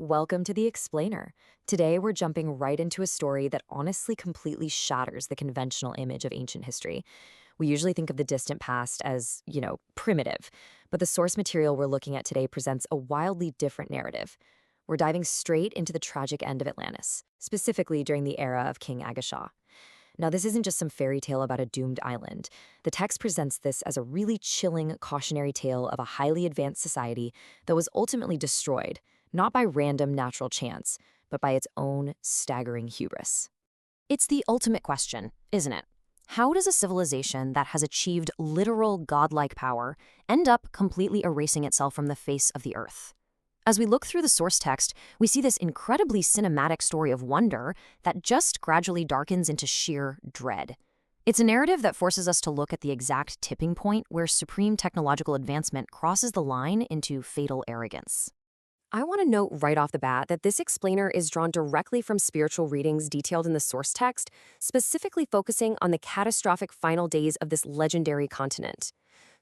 Welcome to The Explainer. Today we're jumping right into a story that honestly completely shatters the conventional image of ancient history. We usually think of the distant past as, primitive, but the source material we're looking at today presents a wildly different narrative. We're diving straight into the tragic end of Atlantis, specifically during the era of King Agasha. Now, this isn't just some fairy tale about a doomed island. The text presents this as a really chilling, cautionary tale of a highly advanced society that was ultimately destroyed, not by random natural chance, but by its own staggering hubris. It's the ultimate question, isn't it? How does a civilization that has achieved literal godlike power end up completely erasing itself from the face of the earth? As we look through the source text, we see this incredibly cinematic story of wonder that just gradually darkens into sheer dread. It's a narrative that forces us to look at the exact tipping point where supreme technological advancement crosses the line into fatal arrogance. I want to note right off the bat that this explainer is drawn directly from spiritual readings detailed in the source text, specifically focusing on the catastrophic final days of this legendary continent.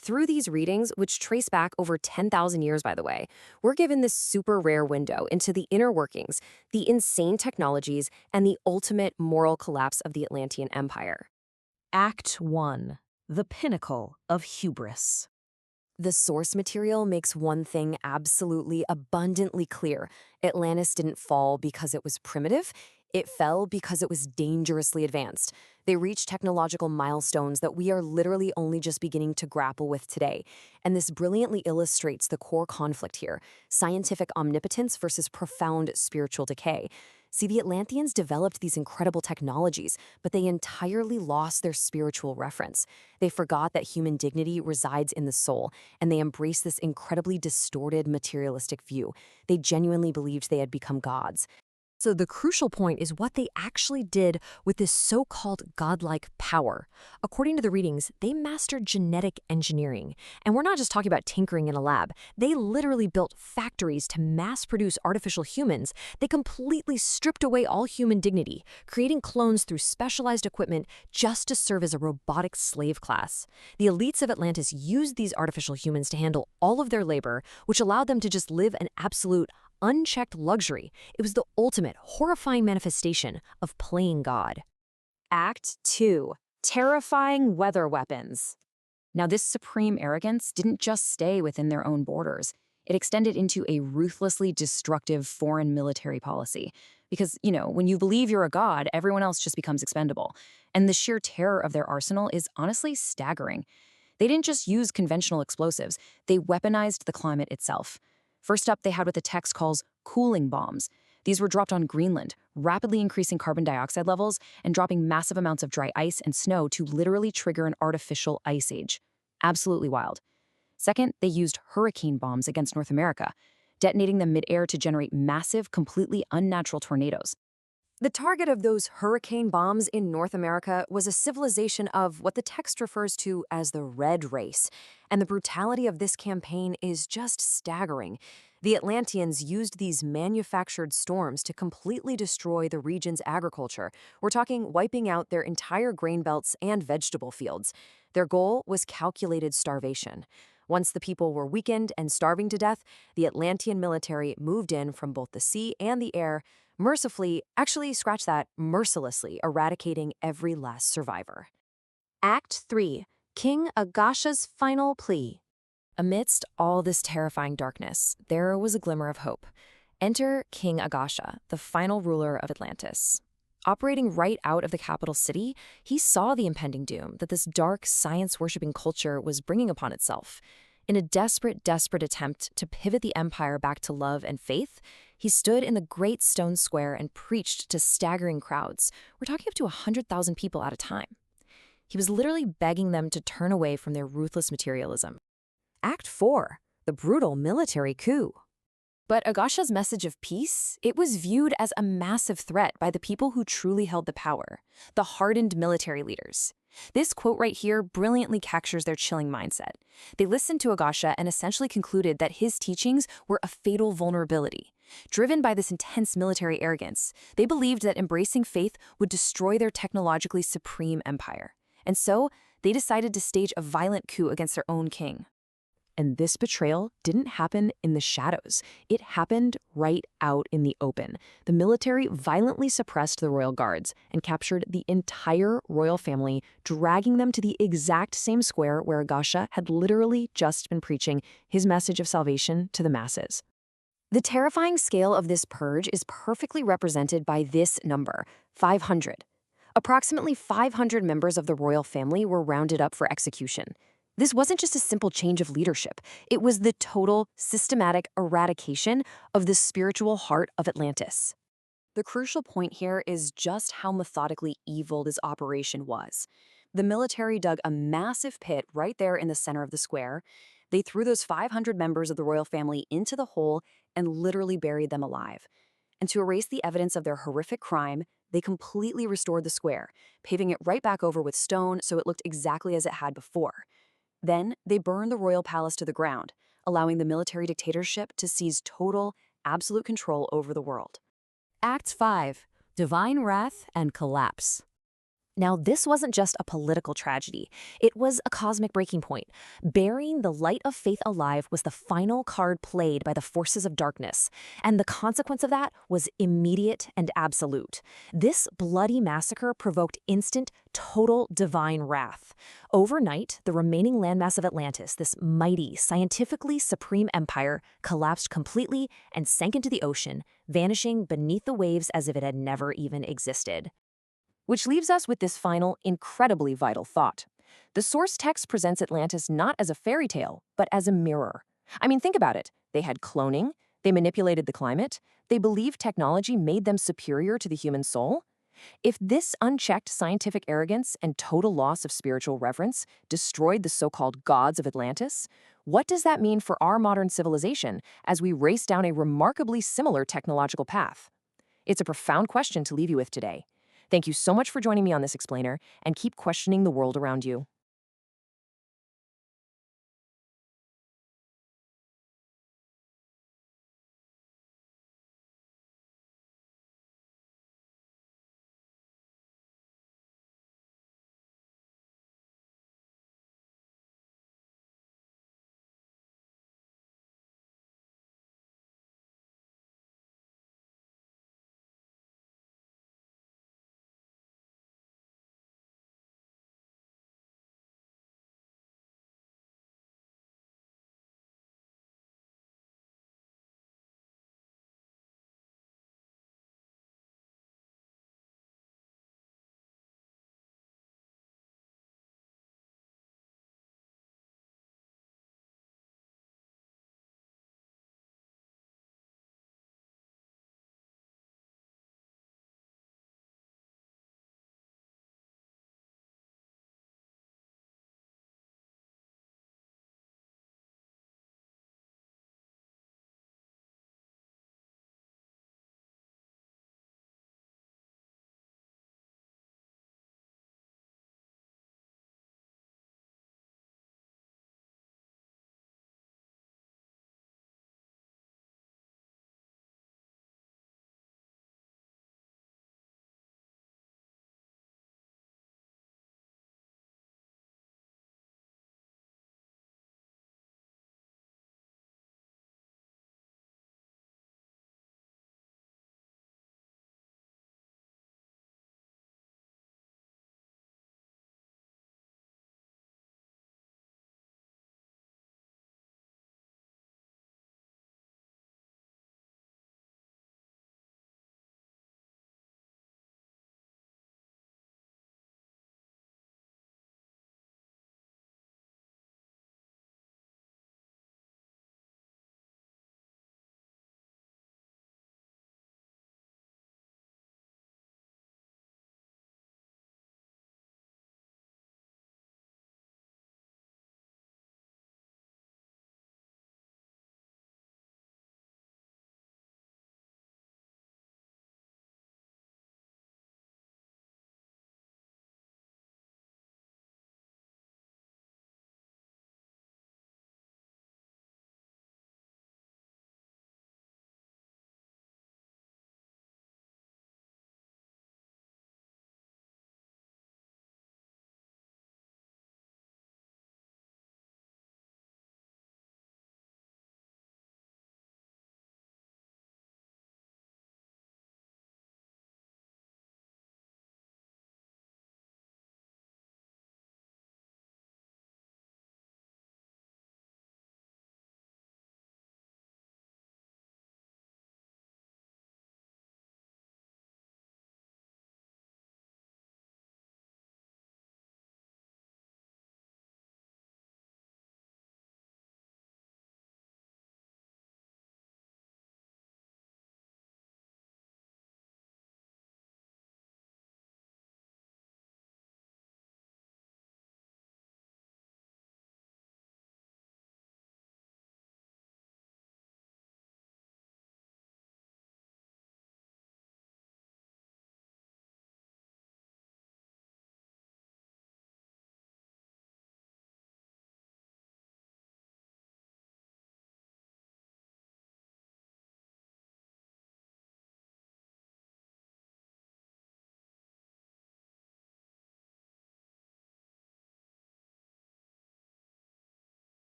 Through these readings, which trace back over 10,000 years, by the way, we're given this super rare window into the inner workings, the insane technologies, and the ultimate moral collapse of the Atlantean Empire. Act 1. The Pinnacle of Hubris. The source material makes one thing absolutely abundantly clear. Atlantis didn't fall because it was primitive. It fell because it was dangerously advanced. They reached technological milestones that we are literally only just beginning to grapple with today. And this brilliantly illustrates the core conflict here: scientific omnipotence versus profound spiritual decay. See, the Atlanteans developed these incredible technologies, but they entirely lost their spiritual reference. They forgot that human dignity resides in the soul, and they embraced this incredibly distorted materialistic view. They genuinely believed they had become gods. So the crucial point is what they actually did with this so-called godlike power. According to the readings, they mastered genetic engineering. And we're not just talking about tinkering in a lab. They literally built factories to mass-produce artificial humans. They completely stripped away all human dignity, creating clones through specialized equipment just to serve as a robotic slave class. The elites of Atlantis used these artificial humans to handle all of their labor, which allowed them to just live an absolute unchecked luxury. It was the ultimate, horrifying manifestation of playing God. Act 2. Terrifying weather weapons. Now, this supreme arrogance didn't just stay within their own borders. It extended into a ruthlessly destructive foreign military policy. Because, when you believe you're a god, everyone else just becomes expendable. And the sheer terror of their arsenal is honestly staggering. They didn't just use conventional explosives, they weaponized the climate itself. First up, they had what the text calls cooling bombs. These were dropped on Greenland, rapidly increasing carbon dioxide levels and dropping massive amounts of dry ice and snow to literally trigger an artificial ice age. Absolutely wild. Second, they used hurricane bombs against North America, detonating them midair to generate massive, completely unnatural tornadoes. The target of those hurricane bombs in North America was a civilization of what the text refers to as the Red Race, and the brutality of this campaign is just staggering. The Atlanteans used these manufactured storms to completely destroy the region's agriculture. We're talking wiping out their entire grain belts and vegetable fields. Their goal was calculated starvation. Once the people were weakened and starving to death, the Atlantean military moved in from both the sea and the air, mercilessly eradicating every last survivor. Act 3. King Agasha's final plea. Amidst all this terrifying darkness, there was a glimmer of hope. Enter King Agasha, the final ruler of Atlantis. Operating right out of the capital city, he saw the impending doom that this dark, science-worshipping culture was bringing upon itself. In a desperate attempt to pivot the empire back to love and faith, he stood in the great stone square and preached to staggering crowds. We're talking up to 100,000 people at a time. He was literally begging them to turn away from their ruthless materialism. Act 4. The brutal military coup. But Agasha's message of peace, it was viewed as a massive threat by the people who truly held the power, the hardened military leaders. This quote right here brilliantly captures their chilling mindset. They listened to Agasha and essentially concluded that his teachings were a fatal vulnerability. Driven by this intense military arrogance, they believed that embracing faith would destroy their technologically supreme empire. And so, they decided to stage a violent coup against their own king. And this betrayal didn't happen in the shadows. It happened right out in the open. The military violently suppressed the royal guards and captured the entire royal family, dragging them to the exact same square where Agasha had literally just been preaching his message of salvation to the masses. The terrifying scale of this purge is perfectly represented by this number, 500. Approximately 500 members of the royal family were rounded up for execution. This wasn't just a simple change of leadership. It was the total, systematic eradication of the spiritual heart of Atlantis. The crucial point here is just how methodically evil this operation was. The military dug a massive pit right there in the center of the square. They threw those 500 members of the royal family into the hole and literally buried them alive. And to erase the evidence of their horrific crime, they completely restored the square, paving it right back over with stone so it looked exactly as it had before. Then, they burned the royal palace to the ground, allowing the military dictatorship to seize total, absolute control over the world. Act 5. Divine Wrath and Collapse. Now, this wasn't just a political tragedy. It was a cosmic breaking point. Burying the light of faith alive was the final card played by the forces of darkness, and the consequence of that was immediate and absolute. This bloody massacre provoked instant, total divine wrath. Overnight, the remaining landmass of Atlantis, this mighty, scientifically supreme empire, collapsed completely and sank into the ocean, vanishing beneath the waves as if it had never even existed. Which leaves us with this final, incredibly vital thought. The source text presents Atlantis not as a fairy tale, but as a mirror. I mean, think about it. They had cloning, they manipulated the climate, they believed technology made them superior to the human soul. If this unchecked scientific arrogance and total loss of spiritual reverence destroyed the so-called gods of Atlantis, what does that mean for our modern civilization as we race down a remarkably similar technological path? It's a profound question to leave you with today. Thank you so much for joining me on this explainer, and keep questioning the world around you.